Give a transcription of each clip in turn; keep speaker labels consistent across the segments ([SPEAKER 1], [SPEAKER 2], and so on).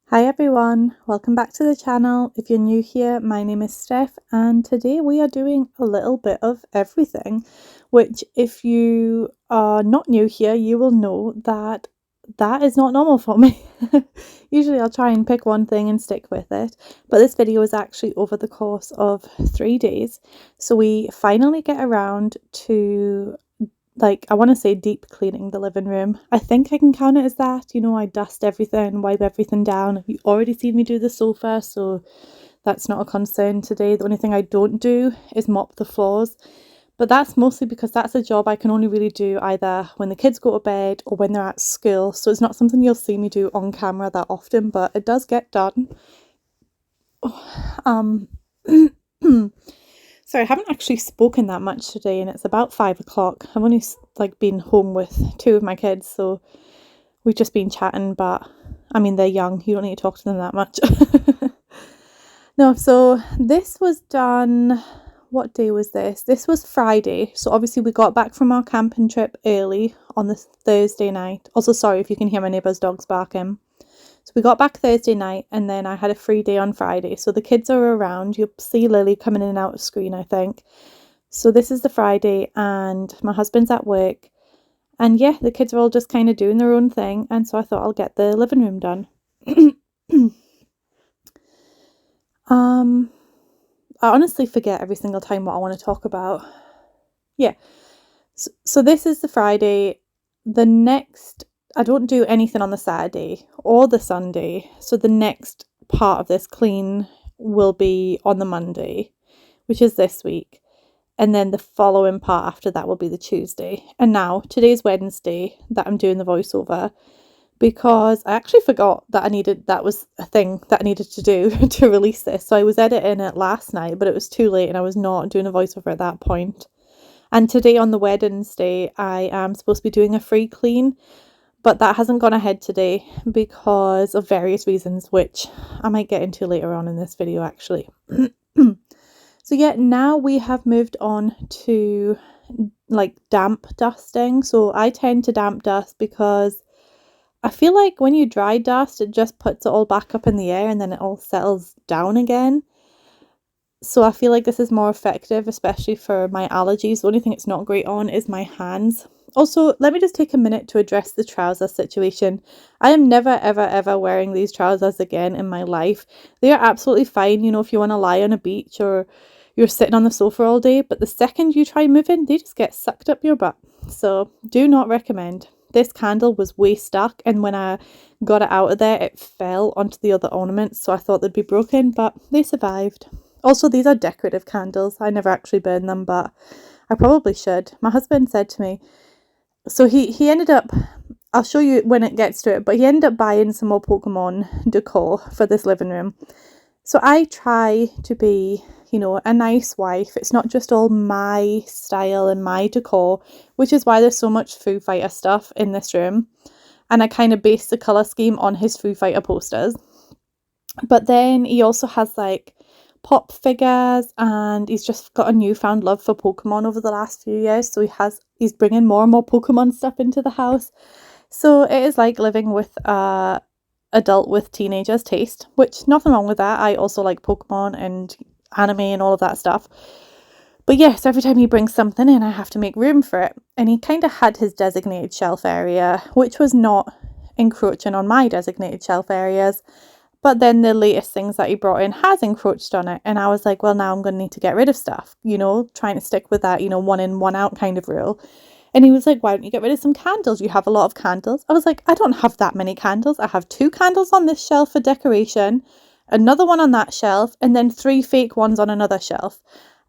[SPEAKER 1] Hi everyone, welcome back to the channel. If you're new here, my name is Steph and today we are doing a little bit of everything, which if you are not new here, you will know that that is not normal for me. Usually I'll try and pick one thing and stick with it, but this video is actually over the course of 3 days. So we finally get around to I want to say deep cleaning the living room. I think I can count it as that. I dust everything, wipe everything down. You've already seen me do the sofa, so that's not a concern today. The only thing I don't do is mop the floors. But that's mostly because that's a job I can only really do either when the kids go to bed or when they're at school. So it's not something you'll see me do on camera that often, but it does get done. Um, Sorry, I haven't actually spoken that much today and it's about 5 o'clock. I've only been home with two of my kids, so we've just been chatting, but I mean, they're young. You don't need to talk to them that much. No, so this was done. What day was this? This was Friday. So obviously we got back from our camping trip early on the Thursday night. Also, sorry if you can hear my neighbour's dogs barking. So we got back Thursday night and then I had a free day on Friday. So the kids are around. You'll see Lily coming in and out of screen, I think. So this is the Friday and my husband's at work. And yeah, the kids are all just kind of doing their own thing. And so I thought I'll get the living room done. I honestly forget every single time what I want to talk about. Yeah. So this is the Friday. I don't do anything on the Saturday or the Sunday. So the next part of this clean will be on the Monday, which is this week. And then the following part after that will be the Tuesday. And now today's Wednesday that I'm doing the voiceover because I actually forgot that was a thing that I needed to do to release this. So I was editing it last night, but it was too late and I was not doing a voiceover at that point. And today on the Wednesday, I am supposed to be doing a free clean, but that hasn't gone ahead today because of various reasons, which I might get into later on in this video actually. So yeah, now we have moved on to damp dusting. So I tend to damp dust because I feel like when you dry dust, it just puts it all back up in the air and then it all settles down again. So I feel like this is more effective, especially for my allergies. The only thing it's not great on is my hands. Also, let me just take a minute to address the trouser situation. I am never, ever, ever wearing these trousers again in my life. They are absolutely fine, if you want to lie on a beach or you're sitting on the sofa all day. But the second you try moving, they just get sucked up your butt. So do not recommend. This candle was way stuck, and when I got it out of there, it fell onto the other ornaments. So I thought they'd be broken, but they survived. Also, these are decorative candles. I never actually burn them, but I probably should. My husband said to me, so he ended up, I'll show you when it gets to it, but he ended up buying some more Pokemon decor for this living room. So I try to be, a nice wife. It's not just all my style and my decor, which is why there's so much Foo Fighter stuff in this room. And I kind of base the colour scheme on his Foo Fighter posters. But then he also has pop figures, and he's just got a newfound love for Pokemon over the last few years. So he's bringing more and more Pokemon stuff into the house. So it is like living with a adult with teenagers taste, which nothing wrong with that. I also like Pokemon and anime and all of that stuff. But yes, every time he brings something in, I have to make room for it. And he kind of had his designated shelf area, which was not encroaching on my designated shelf areas. But then the latest things that he brought in has encroached on it. And I was like, well, now I'm going to need to get rid of stuff, trying to stick with that, one in, one out kind of rule. And he was like, why don't you get rid of some candles? You have a lot of candles. I was like, I don't have that many candles. I have 2 candles on this shelf for decoration, another one on that shelf, and then 3 fake ones on another shelf.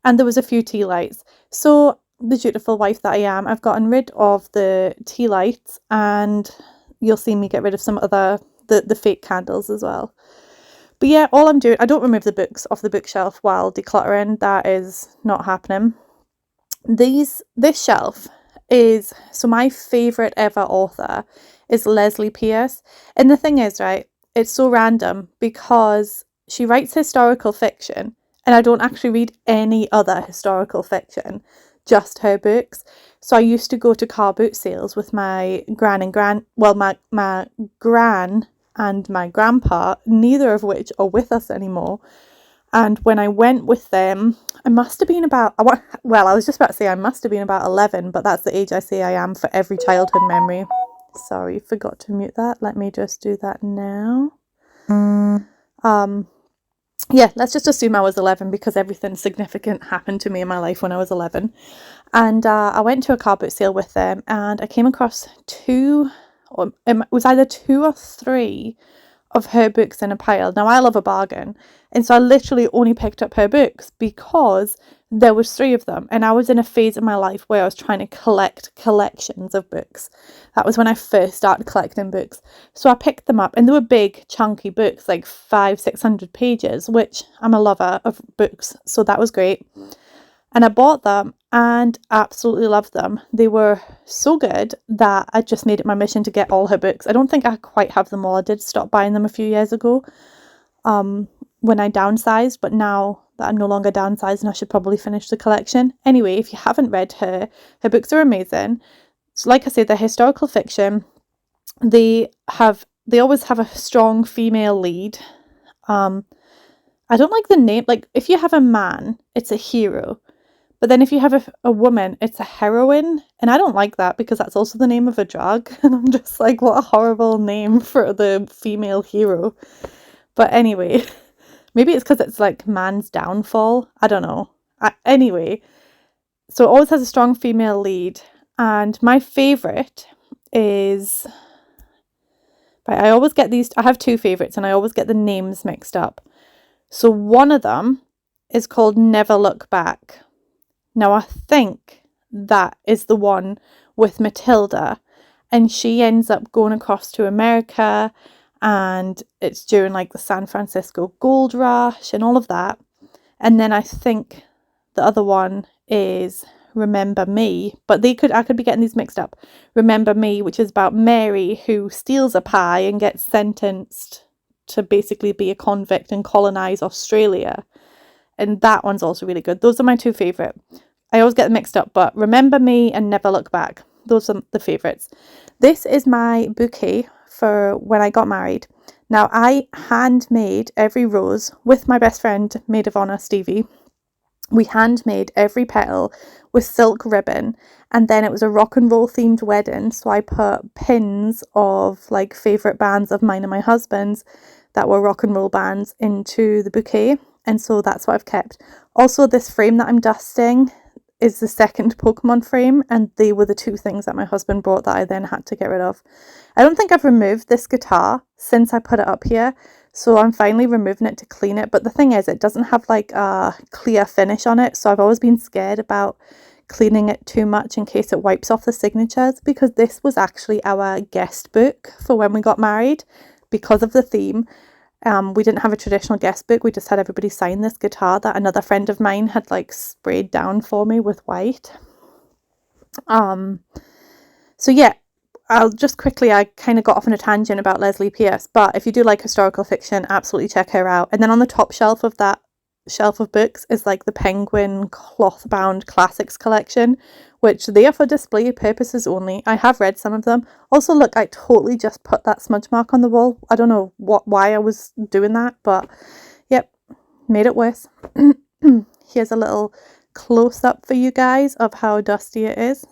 [SPEAKER 1] And there was a few tea lights. So the dutiful wife that I am, I've gotten rid of the tea lights, and you'll see me get rid of some other the fake candles as well. But yeah, all I'm doing, I don't remove the books off the bookshelf while decluttering. That is not happening. This shelf is, so my favourite ever author is Leslie Pierce. And the thing is, right, it's so random because she writes historical fiction and I don't actually read any other historical fiction, just her books. So I used to go to car boot sales with my gran, and my grandpa, neither of which are with us anymore. And when I went with them, I must have been about, I was just about to say I must have been about 11, but that's the age I say I am for every childhood memory. Sorry, forgot to mute that. Let me just do that now. Yeah, let's just assume I was 11 because everything significant happened to me in my life when I was 11. And I went to a car boot sale with them, and I came across it was either 2 or 3 of her books in a pile. Now, I love a bargain, and so I literally only picked up her books because there was 3 of them, and I was in a phase of my life where I was trying to collect collections of books. That was when I first started collecting books. So I picked them up, and they were big, chunky books, like 500-600 pages, which I'm a lover of books, so that was great. And I bought them and absolutely loved them. They were so good that I just made it my mission to get all her books. I don't think I quite have them all. I did stop buying them a few years ago when I downsized, but now that I'm no longer downsizing, I should probably finish the collection. Anyway, if you haven't read her books are amazing. So like I said, they're historical fiction. They always have a strong female lead. I don't like the name. Like, if you have a man, it's a hero. But then if you have a woman, it's a heroine. And I don't like that because that's also the name of a drug. And I'm just like, what a horrible name for the female hero. But anyway, maybe it's because it's like man's downfall. I don't know. Anyway, so it always has a strong female lead. And my favourite is... I always get these... I have 2 favourites and I always get the names mixed up. So one of them is called Never Look Back. Now, I think that is the one with Matilda, and she ends up going across to America, and it's during like the San Francisco gold rush and all of that. And then I think the other one is Remember Me, but I could be getting these mixed up. Remember Me, which is about Mary who steals a pie and gets sentenced to basically be a convict and colonize Australia. And that one's also really good. Those are my 2 favourite. I always get them mixed up, but Remember Me and Never Look Back. Those are the favourites. This is my bouquet for when I got married. Now, I handmade every rose with my best friend, maid of honour, Stevie. We handmade every petal with silk ribbon, and then it was a rock and roll themed wedding. So I put pins of like favourite bands of mine and my husband's that were rock and roll bands into the bouquet. And so that's what I've kept. Also, this frame that I'm dusting is the second Pokemon frame, and they were the 2 things that my husband brought that I then had to get rid of. I don't think I've removed this guitar since I put it up here, so I'm finally removing it to clean it. But the thing is, it doesn't have like a clear finish on it, so I've always been scared about cleaning it too much in case it wipes off the signatures, because this was actually our guest book for when we got married because of the theme. We didn't have a traditional guest book. We just had everybody sign this guitar that another friend of mine had like sprayed down for me with white. So yeah, I'll just quickly, I kind of got off on a tangent about Leslie Pierce, but if you do like historical fiction, absolutely check her out. And then on the top shelf of that shelf of books is like the Penguin cloth bound classics collection, which they are for display purposes only. I have read some of them. Also, look, I totally just put that smudge mark on the wall. I don't know why I was doing that, but yep, made it worse. Here's a little close up for you guys of how dusty it is.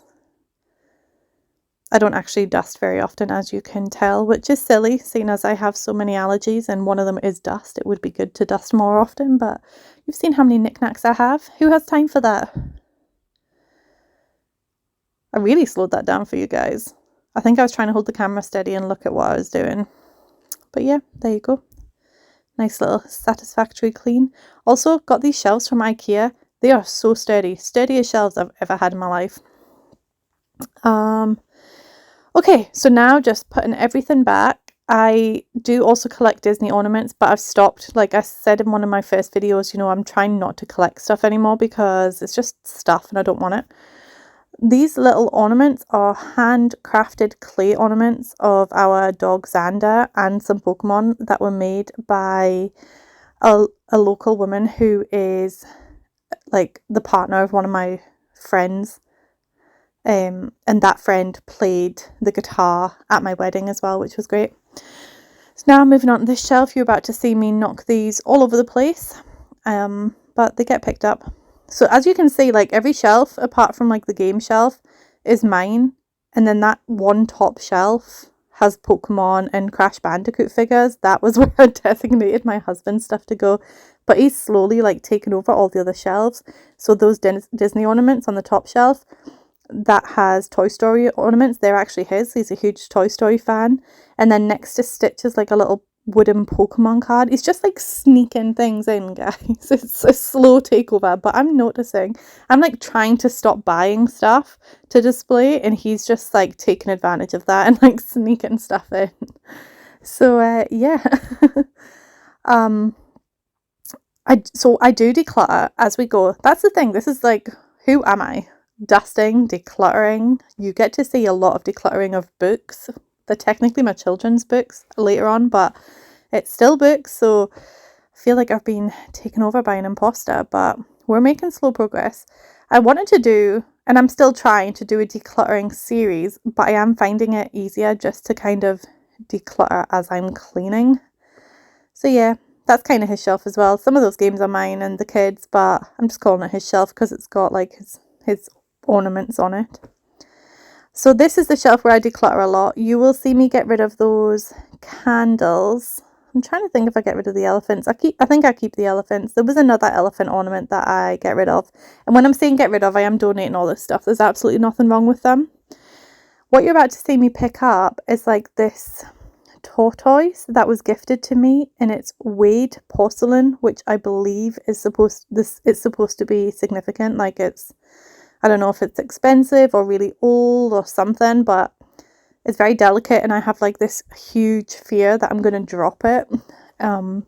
[SPEAKER 1] I don't actually dust very often, as you can tell, which is silly, seeing as I have so many allergies and one of them is dust. It would be good to dust more often, but you've seen how many knickknacks I have. Who has time for that? I really slowed that down for you guys. I think I was trying to hold the camera steady and look at what I was doing. But yeah, there you go. Nice little satisfactory clean. Also, got these shelves from IKEA. They are so sturdy. Sturdiest shelves I've ever had in my life. Okay, so now just putting everything back. I do also collect Disney ornaments, but I've stopped. Like I said in one of my first videos, you know, I'm trying not to collect stuff anymore because it's just stuff and I don't want it. These little ornaments are handcrafted clay ornaments of our dog Xander and some Pokemon that were made by a local woman who is like the partner of one of my friends. And that friend played the guitar at my wedding as well, which was great. So now moving on to this shelf, you're about to see me knock these all over the place, but they get picked up. So as you can see, like every shelf apart from like the game shelf is mine, and then that one top shelf has Pokemon and Crash Bandicoot figures. That was where I designated my husband's stuff to go, but he's slowly like taken over all the other shelves. So those Disney ornaments on the top shelf that has Toy Story ornaments, they're actually his. He's a huge Toy Story fan. And then next to Stitch is like a little wooden Pokemon card. He's just like sneaking things in, guys. It's a slow takeover, but I'm noticing. I'm like trying to stop buying stuff to display, and he's just like taking advantage of that and like sneaking stuff in. So yeah. I do declutter as we go. That's the thing. This is like, who am I? Dusting, decluttering. You get to see a lot of decluttering of books. They're technically my children's books later on, but it's still books, so I feel like I've been taken over by an imposter, but we're making slow progress. I wanted to do, and I'm still trying to do, a decluttering series, but I am finding it easier just to kind of declutter as I'm cleaning. So yeah, that's kind of his shelf as well. Some of those games are mine and the kids, but I'm just calling it his shelf because it's got like his ornaments on it. So this is the shelf where I declutter a lot. You will see me get rid of those candles. I'm trying to think if I get rid of the elephants. I think I keep the elephants. There was another elephant ornament that I get rid of. And when I'm saying get rid of, I am donating all this stuff. There's absolutely nothing wrong with them. What you're about to see me pick up is like this tortoise that was gifted to me, and it's weighed porcelain, which I believe is supposed to be significant. Like I don't know if it's expensive or really old or something, but it's very delicate, and I have like this huge fear that I'm going to drop it.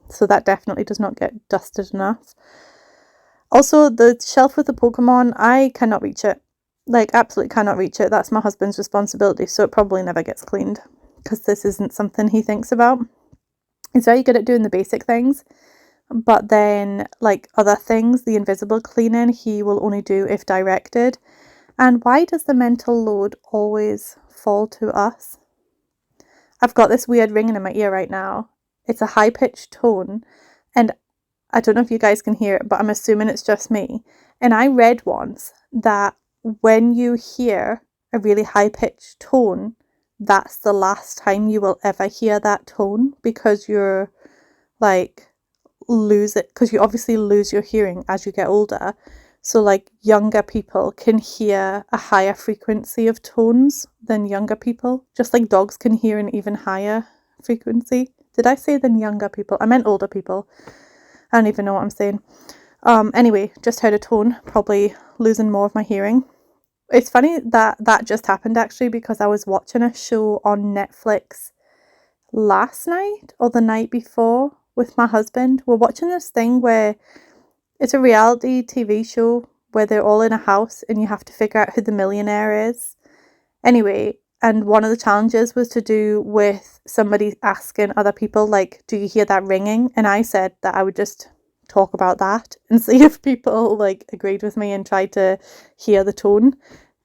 [SPEAKER 1] So that definitely does not get dusted enough. Also, the shelf with the Pokemon, I cannot reach it. Like, absolutely cannot reach it. That's my husband's responsibility, so it probably never gets cleaned because this isn't something he thinks about. He's very good at doing the basic things, but then like other things, the invisible cleaning, he will only do if directed. And why does the mental load always fall to us? I've got this weird ringing in my ear right now. It's a high-pitched tone, and I don't know if you guys can hear it, but I'm assuming it's just me. And I read once that when you hear a really high-pitched tone, that's the last time you will ever hear that tone, because you're like lose it, because you obviously lose your hearing as you get older. So like younger people can hear a higher frequency of tones than younger people, just like dogs can hear an even higher frequency. Did I say than younger people? I meant older people. I don't even know what I'm saying. Anyway, just heard a tone, probably losing more of my hearing. It's funny that just happened actually, because I was watching a show on Netflix last night or the night before with my husband. We're watching this thing where it's a reality TV show where they're all in a house and you have to figure out who the millionaire is. Anyway, and one of the challenges was to do with somebody asking other people, like, do you hear that ringing? And I said that I would just talk about that and see if people like agreed with me and tried to hear the tone.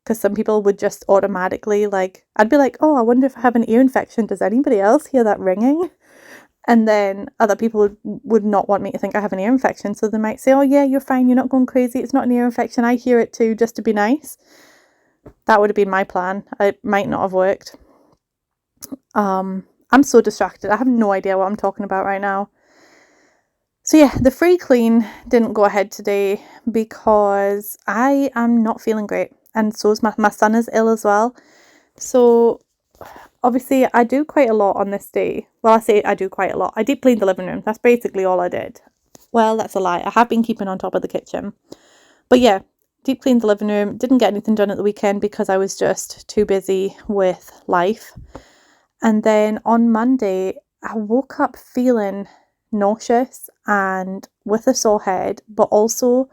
[SPEAKER 1] Because some people would just automatically, like, I'd be like, oh, I wonder if I have an ear infection. Does anybody else hear that ringing? And then other people would not want me to think I have an ear infection. So they might say, oh yeah, you're fine. You're not going crazy. It's not an ear infection. I hear it too, just to be nice. That would have been my plan. It might not have worked. I'm so distracted. I have no idea what I'm talking about right now. So yeah, the free clean didn't go ahead today because I am not feeling great. And so is my son is ill as well. So obviously I do quite a lot on this day. Well, I say I do quite a lot. I deep cleaned the living room. That's basically all I did. Well, that's a lie. I have been keeping on top of the kitchen. But yeah, deep cleaned the living room. Didn't get anything done at the weekend because I was just too busy with life. And then on Monday, I woke up feeling nauseous and with a sore head, but also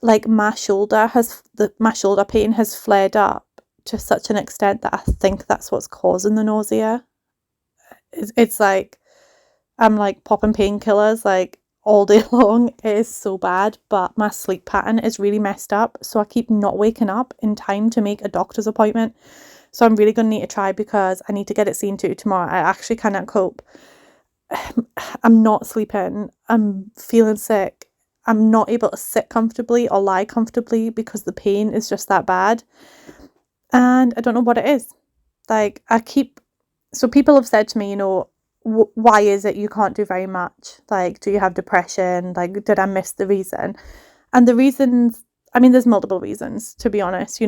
[SPEAKER 1] like my shoulder pain has flared up to such an extent that I think that's what's causing the nausea. It's like I'm like popping painkillers like all day long. It is so bad, but my sleep pattern is really messed up, so I keep not waking up in time to make a doctor's appointment. So I'm really going to need to try, because I need to get it seen to tomorrow. I actually cannot cope. I'm not sleeping, I'm feeling sick, I'm not able to sit comfortably or lie comfortably because the pain is just that bad. And I don't know what it is. Like, so people have said to me, why is it you can't do very much? Like, do you have depression? Like, did I miss the reason? And the reasons, I mean, there's multiple reasons, to be honest.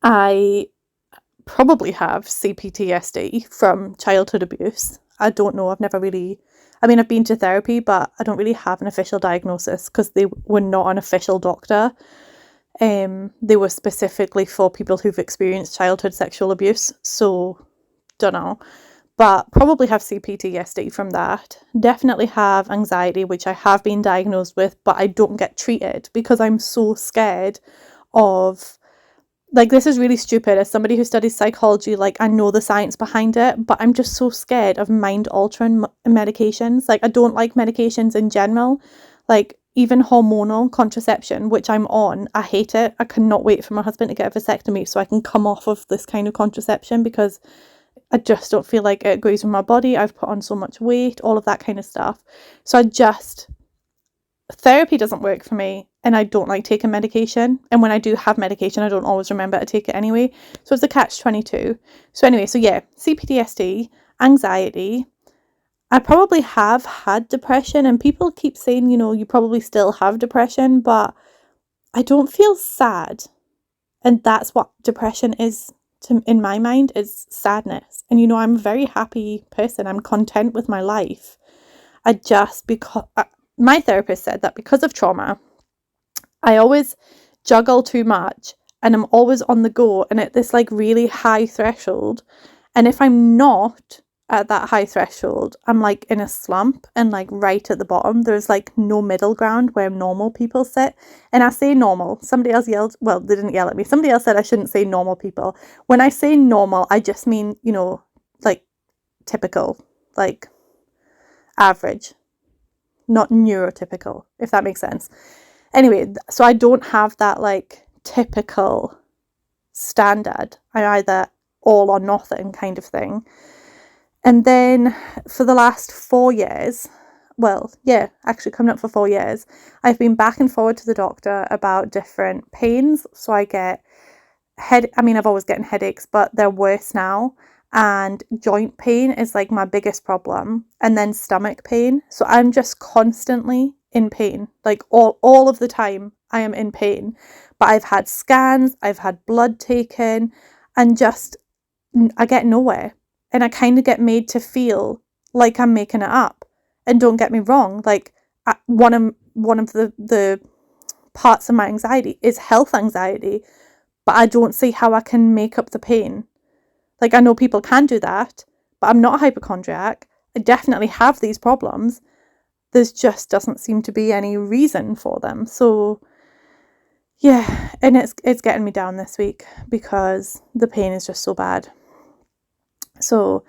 [SPEAKER 1] I probably have CPTSD from childhood abuse. I don't know. I've been to therapy, but I don't really have an official diagnosis because they were not an official doctor. They were specifically for people who've experienced childhood sexual abuse. So, don't know. But probably have CPTSD from that. Definitely have anxiety, which I have been diagnosed with, but I don't get treated because I'm so scared of, like, this is really stupid. As somebody who studies psychology, like, I know the science behind it, but I'm just so scared of mind-altering medications. Like, I don't like medications in general. Like, even hormonal contraception, which I'm on, I hate it. I cannot wait for my husband to get a vasectomy so I can come off of this kind of contraception because I just don't feel like it agrees with my body. I've put on so much weight, all of that kind of stuff. So therapy doesn't work for me, and I don't like taking medication. And when I do have medication, I don't always remember to take it anyway. So it's a catch-22. So anyway, CPTSD, anxiety. I probably have had depression, and people keep saying, you probably still have depression, but I don't feel sad. And that's what depression is in my mind, is sadness. And I'm a very happy person. I'm content with my life. My therapist said that because of trauma, I always juggle too much and I'm always on the go and at this like really high threshold. And if I'm not at that high threshold, I'm like in a slump and like right at the bottom. There's like no middle ground where normal people sit. And I say normal. Somebody else yelled, well, they didn't yell at me. Somebody else said I shouldn't say normal people. When I say normal, I just mean, like typical, like average, not neurotypical, if that makes sense. Anyway, so I don't have that like typical standard. I'm either all or nothing kind of thing. And then for the last 4 years, actually coming up for 4 years, I've been back and forward to the doctor about different pains. So I get I've always gotten headaches, but they're worse now. And joint pain is like my biggest problem. And then stomach pain. So I'm just constantly in pain. Like all of the time I am in pain. But I've had scans, I've had blood taken, and just I get nowhere. And I kind of get made to feel like I'm making it up. And don't get me wrong, like one of the parts of my anxiety is health anxiety, but I don't see how I can make up the pain. Like, I know people can do that, but I'm not a hypochondriac. I definitely have these problems. There just doesn't seem to be any reason for them. So yeah, and it's getting me down this week because the pain is just so bad. So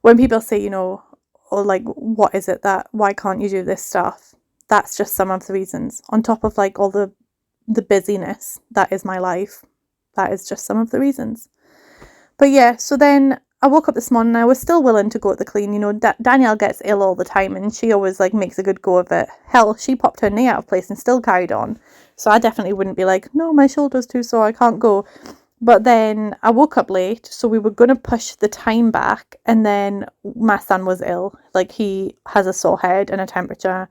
[SPEAKER 1] when people say, or like, what is it why can't you do this stuff? That's just some of the reasons. On top of like all the busyness that is my life. That is just some of the reasons. But yeah, so then I woke up this morning and I was still willing to go at the clean. Danielle gets ill all the time and she always like makes a good go of it. Hell, she popped her knee out of place and still carried on. So I definitely wouldn't be like, no, my shoulder's too sore, I can't go. But then I woke up late, so we were going to push the time back. And then my son was ill. Like, he has a sore head and a temperature.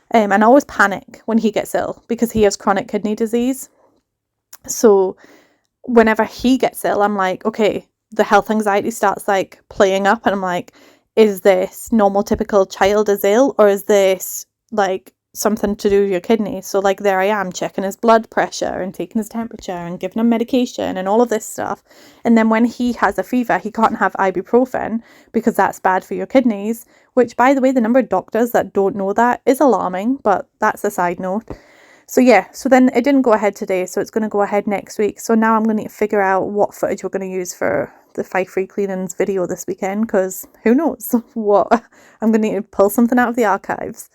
[SPEAKER 1] And I always panic when he gets ill because he has chronic kidney disease. So whenever he gets ill, I'm like, okay, the health anxiety starts like playing up. And I'm like, is this normal, typical child is ill? Or is this like something to do with your kidneys? So like there I am checking his blood pressure and taking his temperature and giving him medication and all of this stuff. And then when he has a fever, he can't have ibuprofen because that's bad for your kidneys, which, by the way, the number of doctors that don't know that is alarming, but that's a side note. So yeah, so then it didn't go ahead today, so it's going to go ahead next week. So now I'm going to figure out what footage we're going to use for the 5 free cleanings video this weekend, because who knows what I'm going to need to pull something out of the archives.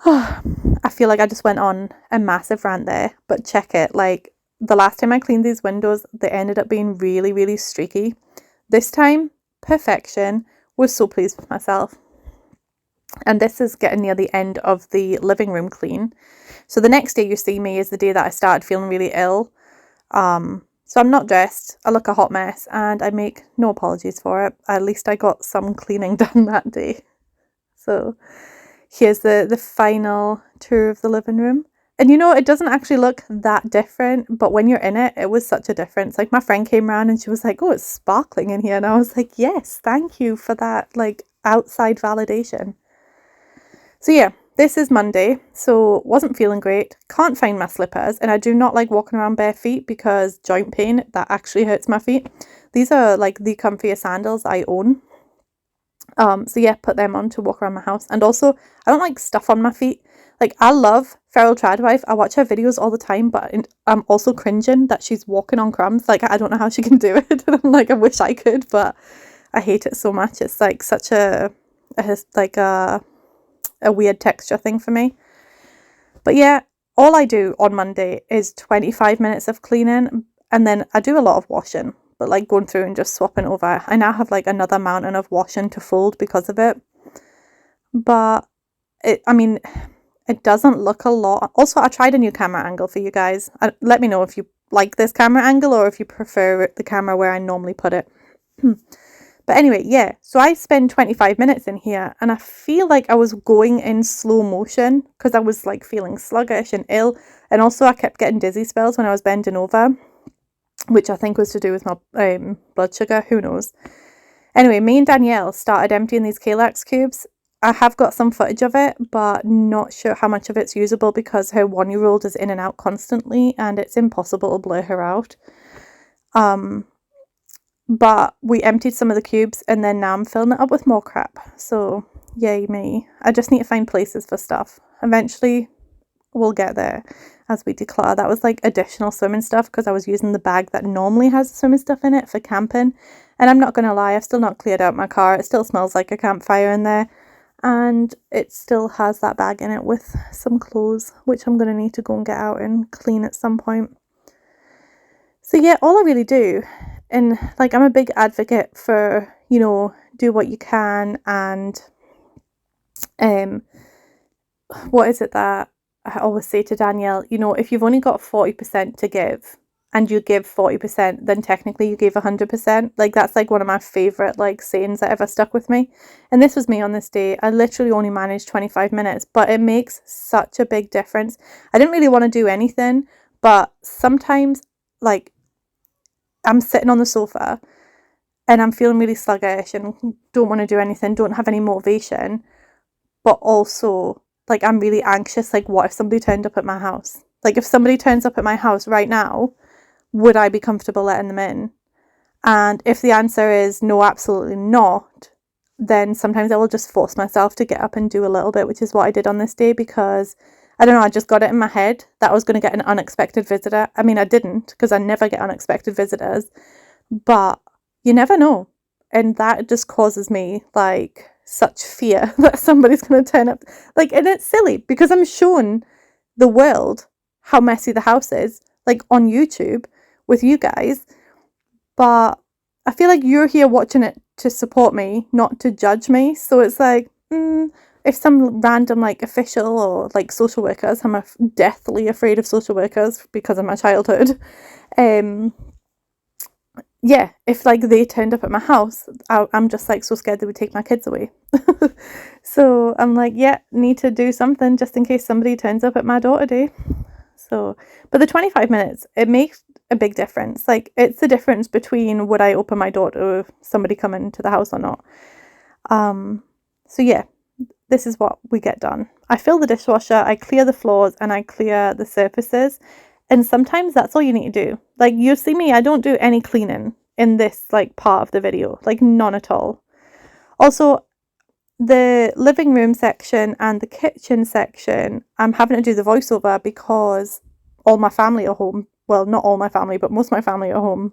[SPEAKER 1] I feel like I just went on a massive rant there, but check it. Like, the last time I cleaned these windows, they ended up being really, really streaky. This time, perfection. Was so pleased with myself. And this is getting near the end of the living room clean. So the next day you see me is the day that I started feeling really ill. So I'm not dressed, I look a hot mess, and I make no apologies for it. At least I got some cleaning done that day. So here's the final tour of the living room. And you know, it doesn't actually look that different, but when you're in it, it was such a difference. Like my friend came around and she was like, oh, it's sparkling in here. And I was like, yes, thank you for that, like, outside validation. So yeah, this is Monday, so wasn't feeling great. Can't find my slippers, and I do not like walking around bare feet because joint pain, that actually hurts my feet. These are like the comfiest sandals I own. So yeah, put them on to walk around my house. And also, I don't like stuff on my feet. Like, I love Feral Tradwife. I watch her videos all the time, but I'm also cringing that she's walking on crumbs. Like, I don't know how she can do it. And I'm like, I wish I could, but I hate it so much. It's like such a weird texture thing for me. But yeah, all I do on Monday is 25 minutes of cleaning, and then I do a lot of washing, but like going through and just swapping over. I now have like another mountain of washing to fold because of it. But it doesn't look a lot. Also, I tried a new camera angle for you guys. Let me know if you like this camera angle or if you prefer the camera where I normally put it. But anyway, yeah, so I spend 25 minutes in here, and I feel like I was going in slow motion because I was like feeling sluggish and ill. And also I kept getting dizzy spells when I was bending over, which I think was to do with my blood sugar, who knows. Anyway, me and Danielle started emptying these Kallax cubes. I have got some footage of it, but not sure how much of it's usable because her 1-year-old is in and out constantly and it's impossible to blur her out. But we emptied some of the cubes, and then now I'm filling it up with more crap. So yay me. I just need to find places for stuff. Eventually we'll get there as we declutter. That was like additional swimming stuff because I was using the bag that normally has swimming stuff in it for camping. And I'm not going to lie, I've still not cleared out my car. It still smells like a campfire in there. And it still has that bag in it with some clothes, which I'm going to need to go and get out and clean at some point. So yeah, all I really do, and like I'm a big advocate for, you know, do what you can, and what is it that I always say to Danielle, you know, if you've only got 40% to give and you give 40%, then technically you gave 100%. Like, that's like one of my favorite like sayings that ever stuck with me. And this was me on this day. I literally only managed 25 minutes, but it makes such a big difference. I didn't really want to do anything, but sometimes like I'm sitting on the sofa and I'm feeling really sluggish and don't want to do anything, don't have any motivation, but also like I'm really anxious. Like, what if somebody turned up at my house? Like, if somebody turns up at my house right now, would I be comfortable letting them in? And if the answer is no, absolutely not, then sometimes I will just force myself to get up and do a little bit, which is what I did on this day, because I don't know, I just got it in my head that I was going to get an unexpected visitor. I mean, I didn't, because I never get unexpected visitors, but you never know. And that just causes me like such fear that somebody's going to turn up. Like, and it's silly because I'm showing the world how messy the house is, like on YouTube with you guys. But I feel like you're here watching it to support me, not to judge me. So it's like, if some random like official or like social workers, I'm deathly afraid of social workers because of my childhood. Yeah, if like they turned up at my house, I'm just like so scared they would take my kids away. So I'm like, yeah, need to do something just in case somebody turns up at my door today. So, but the 25 minutes, it makes a big difference. Like, it's the difference between would I open my door to somebody coming to the house or not. So yeah, this is what we get done. I fill the dishwasher, I clear the floors, and I clear the surfaces. And sometimes that's all you need to do. Like, you see me, I don't do any cleaning in this like part of the video, like none at all. Also, the living room section and the kitchen section, I'm having to do the voiceover because all my family are home. Well, not all my family, but most of my family are home.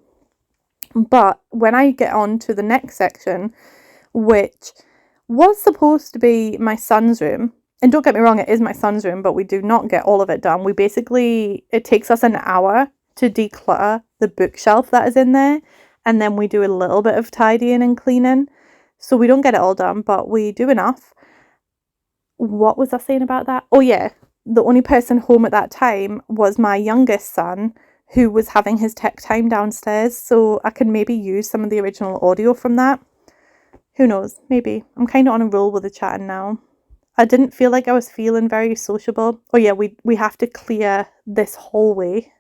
[SPEAKER 1] But when I get on to the next section, which was supposed to be my son's room, and don't get me wrong, it is my son's room, but we do not get all of it done. It takes us an hour to declutter the bookshelf that is in there, and then we do a little bit of tidying and cleaning. So we don't get it all done, but we do enough. What was I saying about that? Oh yeah, the only person home at that time was my youngest son, who was having his tech time downstairs, so I can maybe use some of the original audio from that. Who knows? Maybe. I'm kind of on a roll with the chatting now. I didn't feel like I was feeling very sociable. Oh yeah, we have to clear this hallway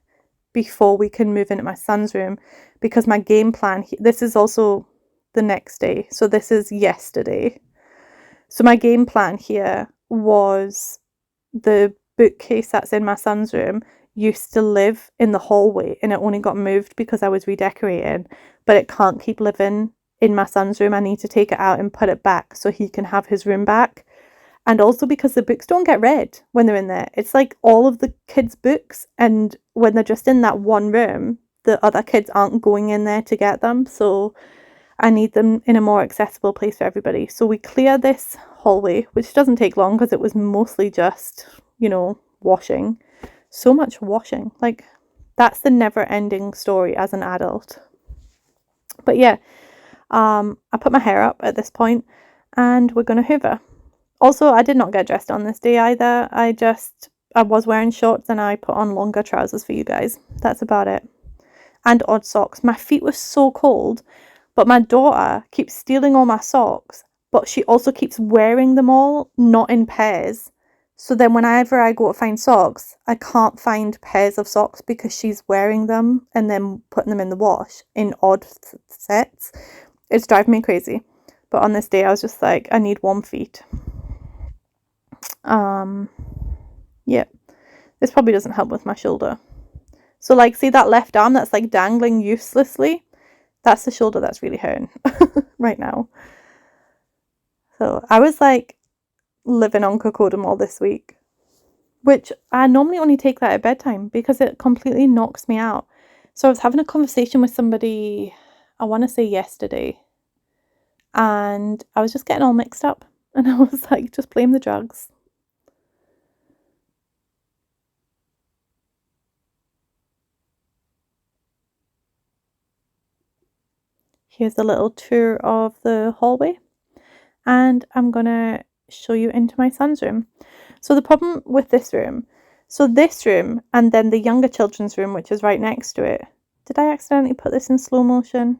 [SPEAKER 1] before we can move into my son's room, because my game plan, this is also the next day, so this is yesterday. So my game plan here was the bookcase that's in my son's room used to live in the hallway, and it only got moved because I was redecorating, but it can't keep living in my son's room. I need to take it out and put it back so he can have his room back. And also because the books don't get read when they're in there. It's like all of the kids' books, and when they're just in that one room, the other kids aren't going in there to get them. So I need them in a more accessible place for everybody. So we clear this hallway, which doesn't take long because it was mostly just, washing. So much washing. Like, that's the never-ending story as an adult. But yeah, I put my hair up at this point, and we're going to hoover. Also, I did not get dressed on this day either. I was wearing shorts and I put on longer trousers for you guys. That's about it. And odd socks. My feet were so cold, but my daughter keeps stealing all my socks, but she also keeps wearing them all, not in pairs. So then whenever I go to find socks, I can't find pairs of socks because she's wearing them and then putting them in the wash in odd sets. It's driving me crazy. But on this day, I was just like, I need warm feet. Yeah, this probably doesn't help with my shoulder. So like, see that left arm that's like dangling uselessly? That's the shoulder that's really hurting right now. So I was like living on cocodamol this week, which I normally only take that at bedtime because it completely knocks me out. So I was having a conversation with somebody, I want to say yesterday, and I was just getting all mixed up, and I was like, just blame the drugs. Here's a little tour of the hallway, and I'm gonna show you into my son's room. So the problem with this room, and then the younger children's room, which is right next to it. Did I accidentally put this in slow motion?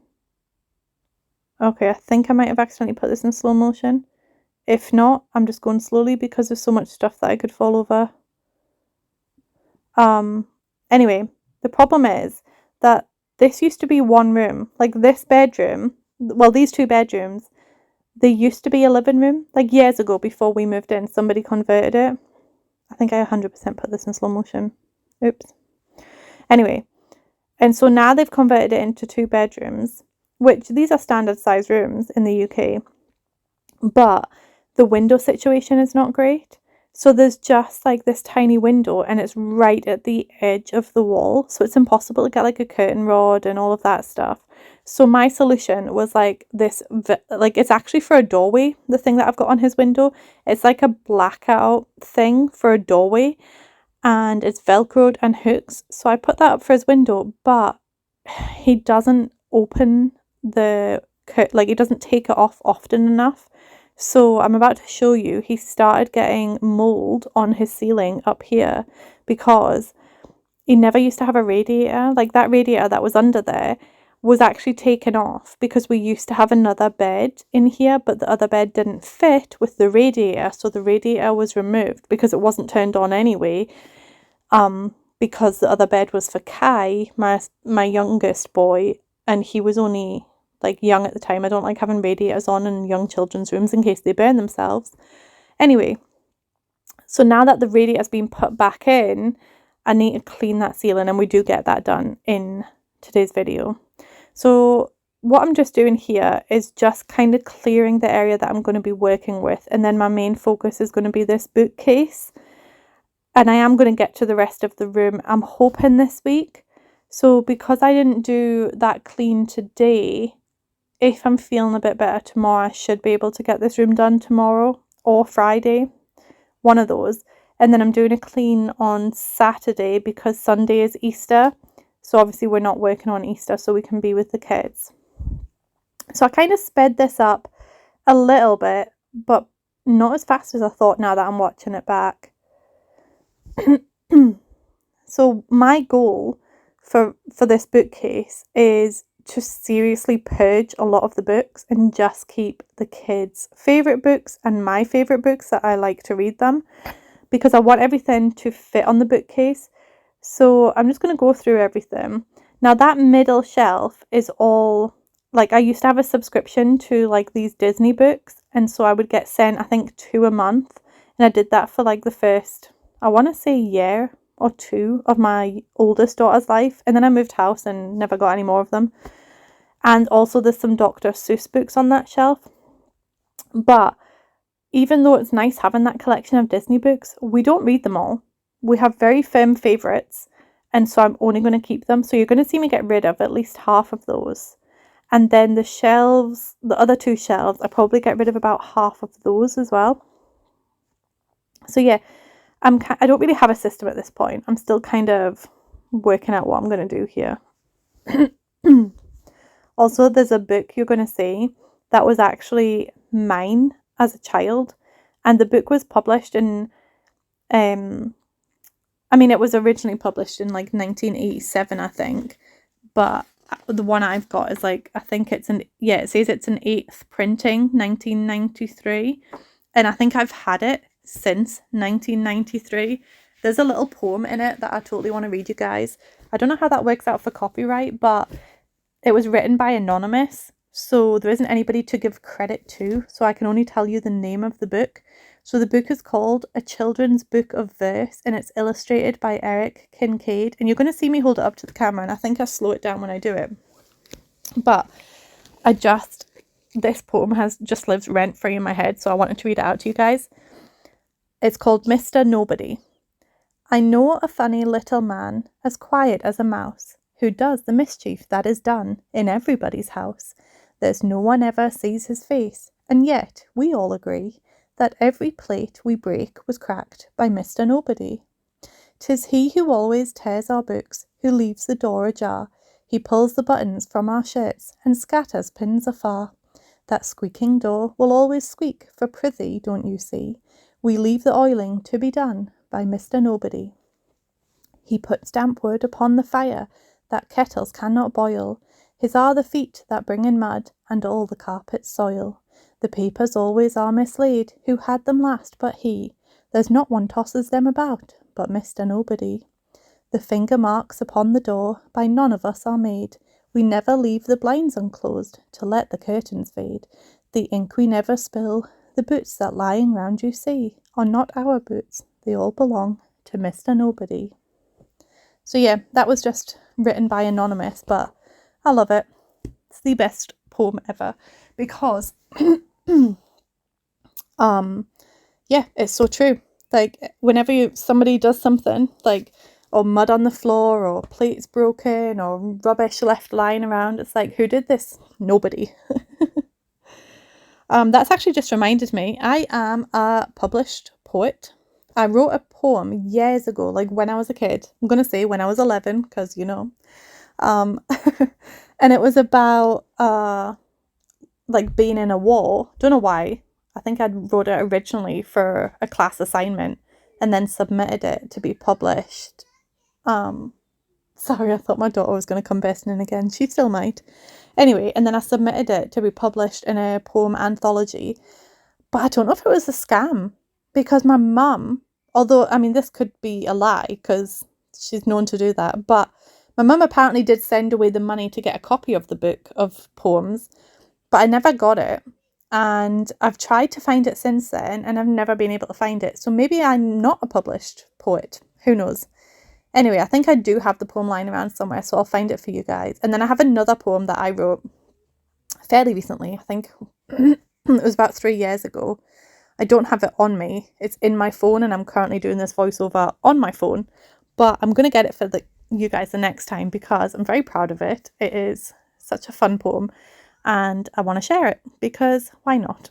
[SPEAKER 1] Okay, I think I might have accidentally put this in slow motion. If not, I'm just going slowly because there's so much stuff that I could fall over. Anyway, the problem is that this used to be one room. Like this bedroom, well, these two bedrooms, they used to be a living room. Like years ago, before we moved in, somebody converted it. I think I 100% put this in slow motion. Oops. Anyway, and so now they've converted it into 2 bedrooms, which these are standard size rooms in the UK, but the window situation is not great. So there's just like this tiny window and it's right at the edge of the wall. So it's impossible to get like a curtain rod and all of that stuff. So my solution was like this, like it's actually for a doorway, the thing that I've got on his window. It's like a blackout thing for a doorway and it's velcroed and hooks. So I put that up for his window, but he doesn't open the, like he doesn't take it off often enough. So I'm about to show you, he started getting mold on his ceiling up here because he never used to have a radiator. Like that radiator that was under there was actually taken off because we used to have another bed in here, but the other bed didn't fit with the radiator. So the radiator was removed because it wasn't turned on anyway. Because the other bed was for Kai, my youngest boy, and he was only like young at the time. I don't like having radiators on in young children's rooms in case they burn themselves. Anyway, so now that the radiator's been put back in, I need to clean that ceiling, and we do get that done in today's video. So what I'm just doing here is just kind of clearing the area that I'm going to be working with, and then my main focus is going to be this bookcase, and I am going to get to the rest of the room, I'm hoping this week. So because I didn't do that clean today, if I'm feeling a bit better tomorrow, I should be able to get this room done tomorrow or Friday, one of those. And then I'm doing a clean on Saturday because Sunday is Easter. So obviously we're not working on Easter, so we can be with the kids. So I kind of sped this up A little bit, but not as fast as I thought now that I'm watching it back. So my goal for this bookcase is to seriously purge a lot of the books and just keep the kids' favourite books and my favourite books that I like to read them, because I want everything to fit on the bookcase. So I'm just going to go through everything. Now that middle shelf is all, like, I used to have a subscription to like these Disney books, and so I would get sent, I think, 2 a month, and I did that for like the first, I want to say, year or 2 of my oldest daughter's life, and then I moved house and never got any more of them. And also there's some Dr. Seuss books on that shelf. But even though it's nice having that collection of Disney books, we don't read them all. We have very firm favourites, and so I'm only going to keep them. So you're going to see me get rid of at least half of those. And then the shelves, the other 2 shelves, I probably get rid of about half of those as well. So yeah, I don't really have a system at this point. I'm still kind of working out what I'm going to do here. Also, there's a book you're going to see that was actually mine as a child, and the book was published in, it was originally published in like 1987, I think, but the one I've got is like, I think it says it's an 8th printing, 1993, and I think I've had it since 1993. There's a little poem in it that I totally want to read you guys. I don't know how that works out for copyright, but it was written by anonymous, so there isn't anybody to give credit to, so I can only tell you the name of the book. So the book is called A Children's Book of Verse, and it's illustrated by Eric Kincaid, and you're going to see me hold it up to the camera, and I think I slow it down when I do it. But this poem has just lived rent-free in my head, so I wanted to read it out to you guys. It's called Mr. Nobody. I know a funny little man, as quiet as a mouse, who does the mischief that is done in everybody's house. There's no one ever sees his face, and yet we all agree that every plate we break was cracked by Mr. Nobody. 'Tis he who always tears our books, who leaves the door ajar. He pulls the buttons from our shirts and scatters pins afar. That squeaking door will always squeak, for prithee, don't you see? We leave the oiling to be done by Mr. Nobody. He puts damp wood upon the fire that kettles cannot boil. His are the feet that bring in mud and all the carpets soil. The papers always are mislaid, who had them last but he. There's not one tosses them about but Mr. Nobody. The finger marks upon the door by none of us are made. We never leave the blinds unclosed to let the curtains fade. The ink we never spill, the boots that lying round you see, are not our boots, they all belong to Mr. Nobody. So yeah, that was just written by anonymous, but I love it. It's the best poem ever, because yeah, it's so true. Like, whenever somebody does something, like, or mud on the floor, or plates broken, or rubbish left lying around, it's like, who did this? Nobody. That's actually just reminded me, I am a published poet. I wrote a poem years ago, like when I was a kid. I'm going to say when I was 11, because, and it was about, like, being in a war. Don't know why. I think I wrote it originally for a class assignment and then submitted it to be published. Sorry, I thought my daughter was going to come bursting in again. She still might. Anyway, and then I submitted it to be published in a poem anthology. But I don't know if it was a scam, because my mum, although, this could be a lie because she's known to do that, but my mum apparently did send away the money to get a copy of the book of poems, but I never got it. And I've tried to find it since then, and I've never been able to find it. So maybe I'm not a published poet. Who knows? Anyway, I think I do have the poem lying around somewhere, so I'll find it for you guys. And then I have another poem that I wrote fairly recently. I think it was about 3 years ago. I don't have it on me. It's in my phone, and I'm currently doing this voiceover on my phone. But I'm going to get it for you guys the next time, because I'm very proud of it. It is such a fun poem, and I want to share it, because why not?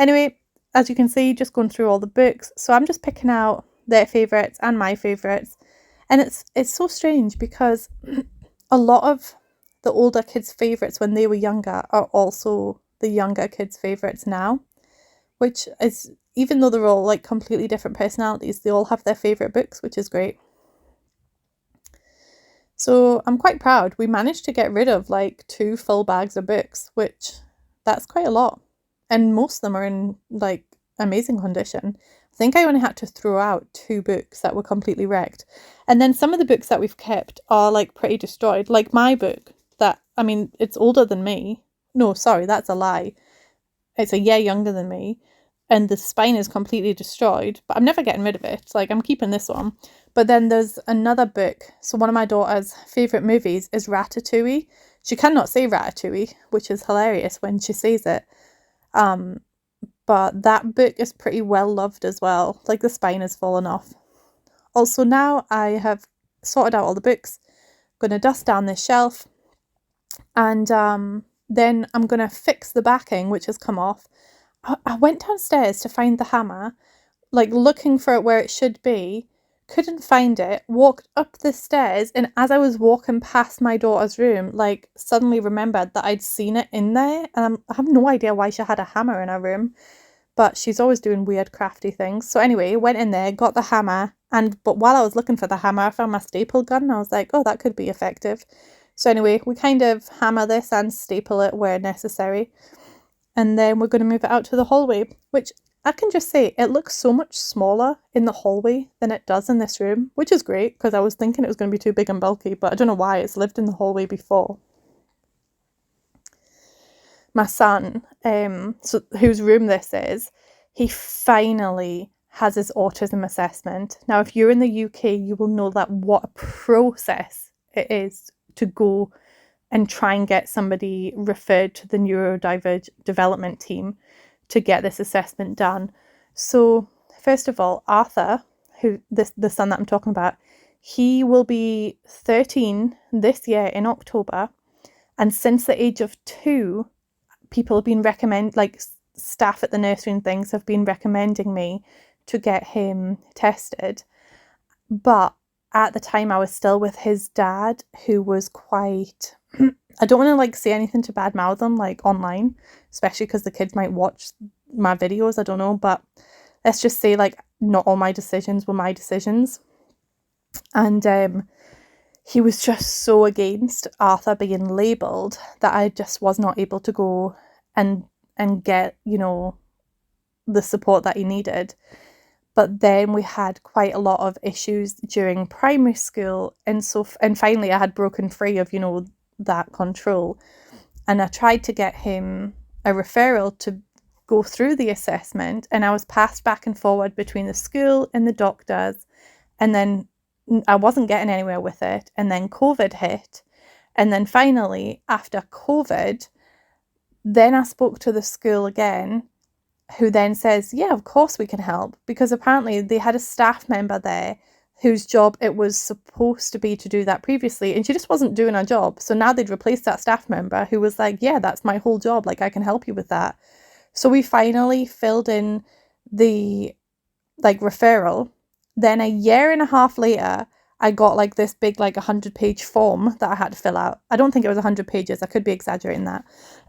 [SPEAKER 1] Anyway, as you can see, just going through all the books. So I'm just picking out their favourites and my favourites. And it's so strange, because a lot of the older kids' favourites when they were younger are also the younger kids' favourites now, which is, even though they're all like completely different personalities, they all have their favourite books, which is great. So I'm quite proud. We managed to get rid of like 2 full bags of books, which that's quite a lot. And most of them are in like amazing condition. I think I only had to throw out 2 books that were completely wrecked. And then some of the books that we've kept are like pretty destroyed. Like my book that, I mean, it's older than me. No, sorry, that's a lie. It's a year younger than me. And the spine is completely destroyed, but I'm never getting rid of it. Like, I'm keeping this one. But then there's another book. So one of my daughter's favourite movies is Ratatouille. She cannot say Ratatouille, which is hilarious when she says it. But that book is pretty well loved as well. Like, the spine has fallen off. Also, now I have sorted out all the books. I'm going to dust down this shelf. And then I'm going to fix the backing, which has come off. I went downstairs to find the hammer, like looking for it where it should be, couldn't find it, walked up the stairs, and as I was walking past my daughter's room, like suddenly remembered that I'd seen it in there, and I have no idea why she had a hammer in her room, but she's always doing weird crafty things. So anyway, went in there, got the hammer, but while I was looking for the hammer, I found my staple gun, and I was like, oh, that could be effective. So anyway, we kind of hammer this and staple it where necessary. And then we're going to move it out to the hallway, which I can just say, it looks so much smaller in the hallway than it does in this room, which is great because I was thinking it was going to be too big and bulky, but I don't know why. It's lived in the hallway before. My son, whose room this is, he finally has his autism assessment. Now, if you're in the UK, you will know that what a process it is to go and try and get somebody referred to the neurodivergent development team to get this assessment done. So first of all, Arthur, the son that I'm talking about, he will be 13 this year in October. And since the age of 2, people have been staff at the nursery and things have been recommending me to get him tested. But at the time I was still with his dad, who was quite... I don't want to say anything to badmouth him online, especially because the kids might watch my videos, I don't know, but let's just say not all my decisions were my decisions. And he was just so against Arthur being labelled that I just was not able to go and get, the support that he needed. But then we had quite a lot of issues during primary school, and finally I had broken free of, that control, and I tried to get him a referral to go through the assessment, and I was passed back and forward between the school and the doctors, and then I wasn't getting anywhere with it, and then COVID hit, and then finally after COVID, then I spoke to the school again, who then says, yeah, of course we can help, because apparently they had a staff member there whose job it was supposed to be to do that previously, and she just wasn't doing her job. So now they'd replaced that staff member who was like, yeah, that's my whole job, I can help you with that. So we finally filled in the referral. Then a year and a half later, I got this big 100-page form that I had to fill out. I don't think it was 100 pages, I could be exaggerating that.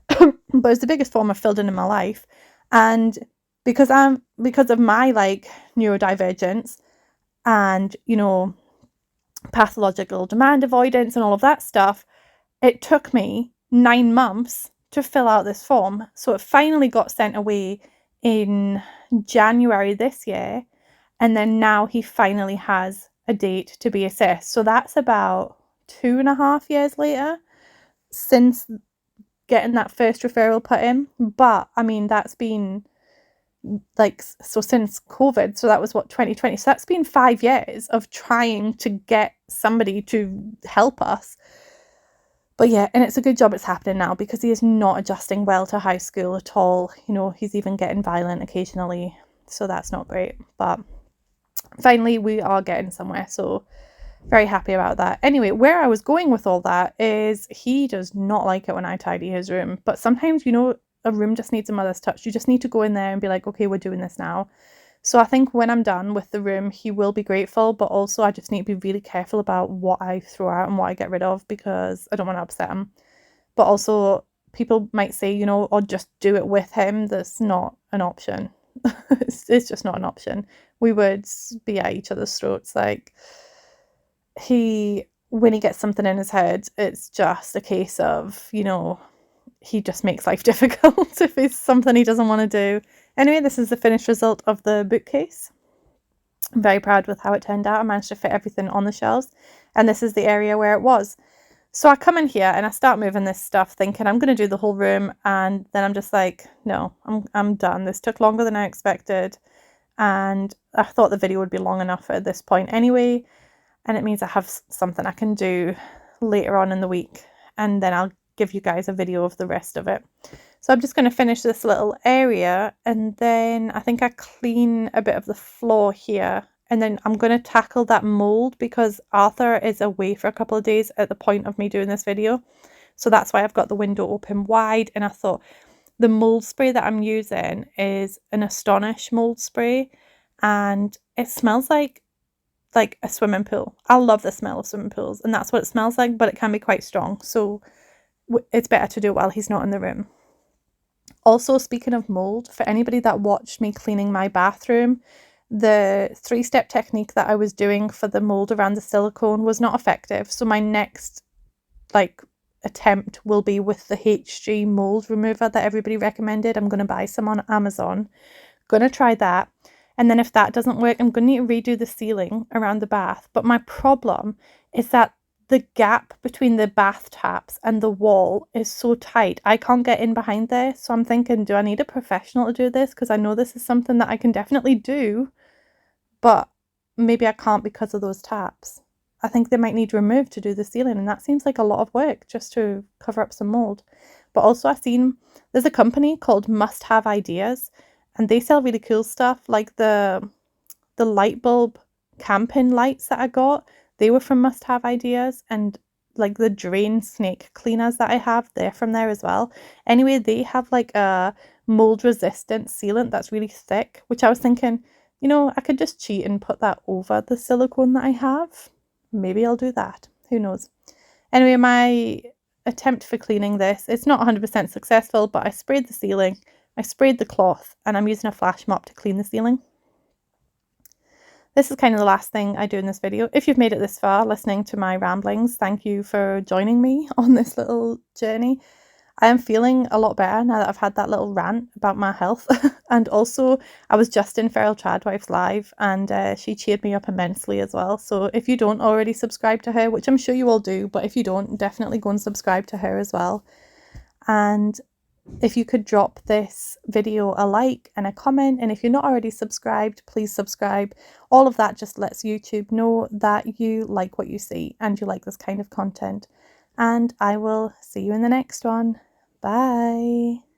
[SPEAKER 1] But it was the biggest form I've filled in my life. And because of my neurodivergence and pathological demand avoidance and all of that stuff, it took me 9 months to fill out this form. So it finally got sent away in January this year, and then now he finally has a date to be assessed. So that's about 2.5 years later since getting that first referral put in. But I mean, that's been since COVID, so that was 2020, so that's been 5 years of trying to get somebody to help us. But yeah, and it's a good job it's happening now, because he is not adjusting well to high school at all. He's even getting violent occasionally, so that's not great. But finally we are getting somewhere, so very happy about that. Anyway, where I was going with all that is he does not like it when I tidy his room, but sometimes a room just needs a mother's touch. You just need to go in there and be like, okay, we're doing this now. So I think when I'm done with the room, he will be grateful, but also I just need to be really careful about what I throw out and what I get rid of, because I don't want to upset him. But also people might say, you know, or just do it with him. That's not an option. It's just not an option. We would be at each other's throats. Like, when he gets something in his head, it's just a case of, you know, he just makes life difficult if it's something he doesn't want to do. Anyway, this is the finished result of the bookcase. I'm very proud with how it turned out. I managed to fit everything on the shelves, and this is the area where it was. So I come in here and I start moving this stuff thinking I'm going to do the whole room, and then I'm just like, no, I'm done. This took longer than I expected, and I thought the video would be long enough at this point anyway, and it means I have something I can do later on in the week, and then I'll give you guys a video of the rest of it. So I'm just going to finish this little area, and then I think I clean a bit of the floor here, and then I'm going to tackle that mold because Arthur is away for a couple of days at the point of me doing this video. So that's why I've got the window open wide, and I thought the mold spray that I'm using is an Astonish mold spray, and it smells like a swimming pool. I love the smell of swimming pools, and that's what it smells like, but it can be quite strong. So it's better to do it while he's not in the room. Also, speaking of mold, for anybody that watched me cleaning my bathroom, the 3-step technique that I was doing for the mold around the silicone was not effective. So my next attempt will be with the HG mold remover that everybody recommended. I'm going to buy some on Amazon. Going to try that. And then if that doesn't work, I'm going to need to redo the ceiling around the bath. But my problem is that the gap between the bath taps and the wall is so tight. I can't get in behind there. So I'm thinking, do I need a professional to do this? Because I know this is something that I can definitely do, but maybe I can't because of those taps. I think they might need removed to do the ceiling, and that seems like a lot of work just to cover up some mold. But also I've seen there's a company called Must Have Ideas, and they sell really cool stuff, like the light bulb camping lights that I got. They were from Must Have Ideas, and like the drain snake cleaners that I have, they're from there as well. Anyway, they have like a mold resistant sealant that's really thick, which I was thinking, you know, I could just cheat and put that over the silicone that I have. Maybe I'll do that. Who knows? Anyway, my attempt for cleaning this, it's not 100% successful, but I sprayed the ceiling, I sprayed the cloth, and I'm using a flash mop to clean the ceiling. This is kind of the last thing I do in this video. If you've made it this far listening to my ramblings, thank you for joining me on this little journey. I am feeling a lot better now that I've had that little rant about my health. And also, I was just in Feral Tradwife's live, and she cheered me up immensely as well. So if you don't already subscribe to her, which I'm sure you all do, but if you don't, definitely go and subscribe to her as well. And if you could drop this video a like and a comment, and if you're not already subscribed, please subscribe. All of that just lets YouTube know that you like what you see and you like this kind of content. And I will see you in the next one. Bye.